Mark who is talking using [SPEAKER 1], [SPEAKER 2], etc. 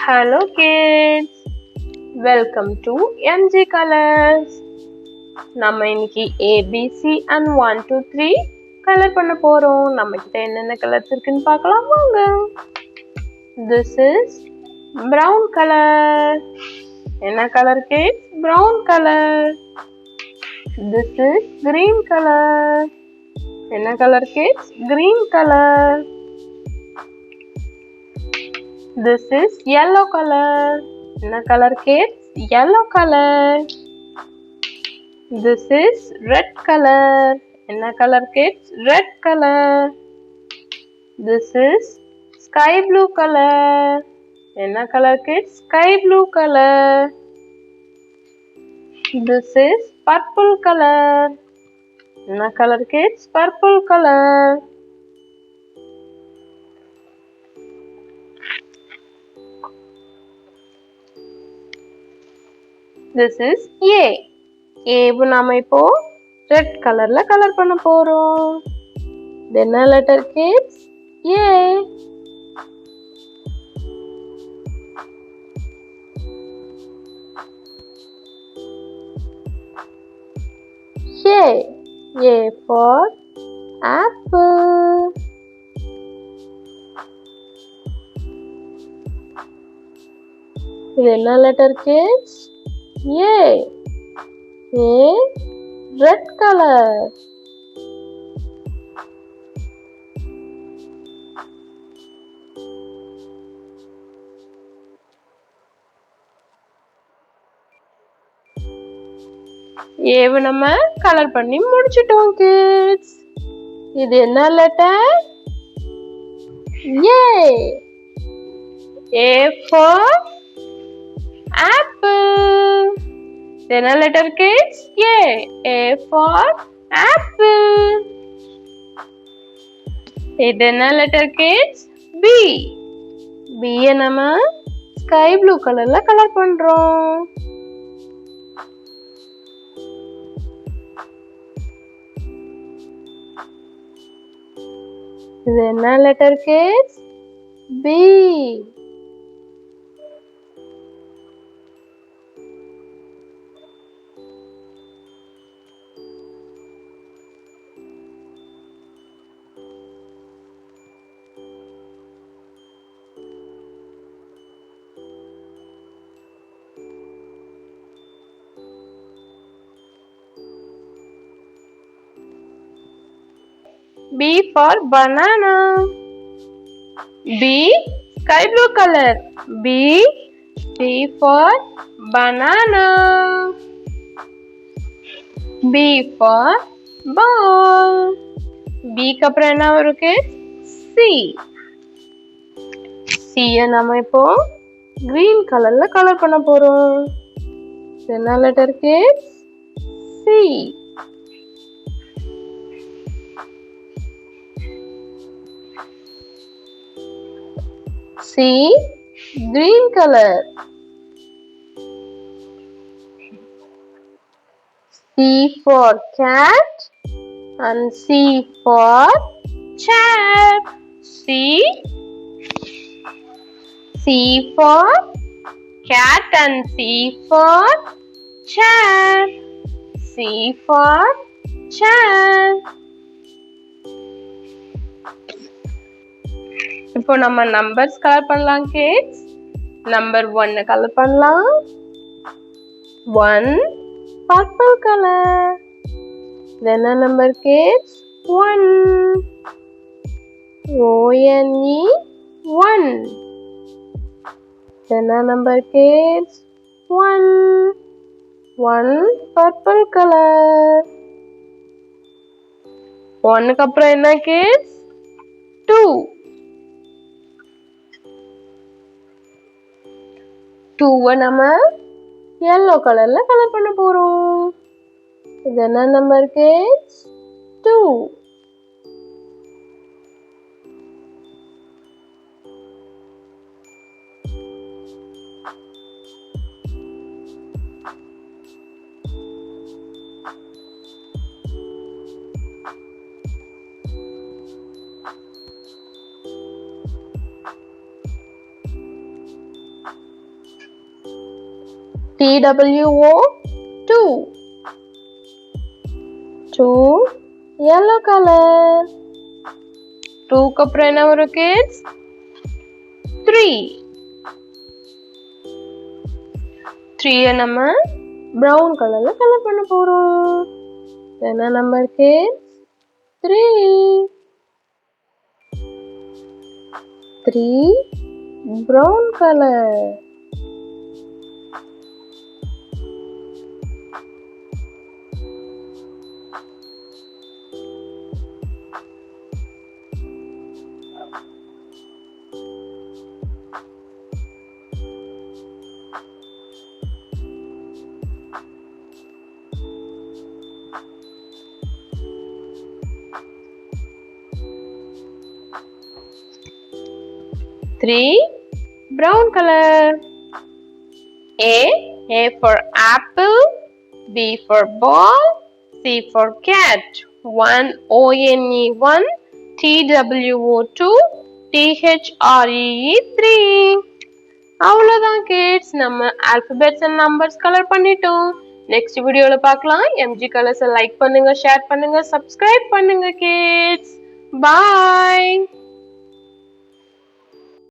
[SPEAKER 1] Hello kids, welcome to MG Colors. நம்ம இன்னைக்கு ABC and 1 2 3 colour பண்ண போறோம். நம்ம கிட்ட என்னென்ன கலர்ஸ் இருக்குன்னு பார்க்கலாம் வாங்க. This is brown color. என்ன colour kids? Brown color. This is green color. என்ன colour kids? Green color. This is yellow color. என்ன color kids? Yellow color. This is red color. என்ன color kids? Red color. This is sky blue color. என்ன color kids? Sky blue color. This is purple color. என்ன color kids? Purple color. This is A. A நாம இப்போ red கலர்ல colour பண்ண போறோம். என்ன letter kids? A. A. A for apple. இது என்ன letter kids? A. A red color. ஏவ நம்ம கலர் பண்ணி முடிச்சிட்டோம் kids. இது என்ன letter? A. A for apple. என்ன letter kids? A. A for apple. இது என்ன letter kids? B. B நம்ம sky blue கலர்ல கலர் பண்றோம். இது என்ன letter kids? B. B for banana. B sky blue color. B for banana. B for ball. B க்கு அப்புறம் என்ன வரும் kids? C. C நாம இப்போ green கலர்ல கலர் பண்ண போறோம். என்ன letter kids? C. C green color. C for cat and C for chair. C for cat and C for chair. C for chair. இப்போ நம்ம நம்பர்ஸ் கலர் பண்ணலாம் kids. நம்பர் 1 கலர் பண்ணலாம். 1 purple color. என்ன number kids? 1. O-N-E 1. என்ன number kids? 1. 1 purple color. 1 க்கு அப்புறம் என்ன kids? 2. 2 நம்ம yellow கலர்ல கலர் பண்ண போறோம். இது என்ன number kids? 2. TWO 2. 2 yellow color. 2 க்கு அப்புறம் என்ன வரும் kids? 3. 3 நம்ம brown கலர்ல கலர் பண்ண போறோம். என்ன number kids? 3. 3 brown color. Three brown color. A for apple, B for ball, C for cat. 1 ONE 1, TWO 2, THREE 3. அவ்வளோதான் கிட்ஸ், நம்ம ஆல்பபெட்ஸ் அண்ட் நம்பர்ஸ் கலர் பண்ணிட்டோம். நெக்ஸ்ட் வீடியோல பார்க்கலாம். MG கலர்ஸை லைக் பண்ணுங்க, ஷேர் பண்ணுங்க, சப்ஸ்கிரைப் பண்ணுங்க கிட்ஸ். பாய்.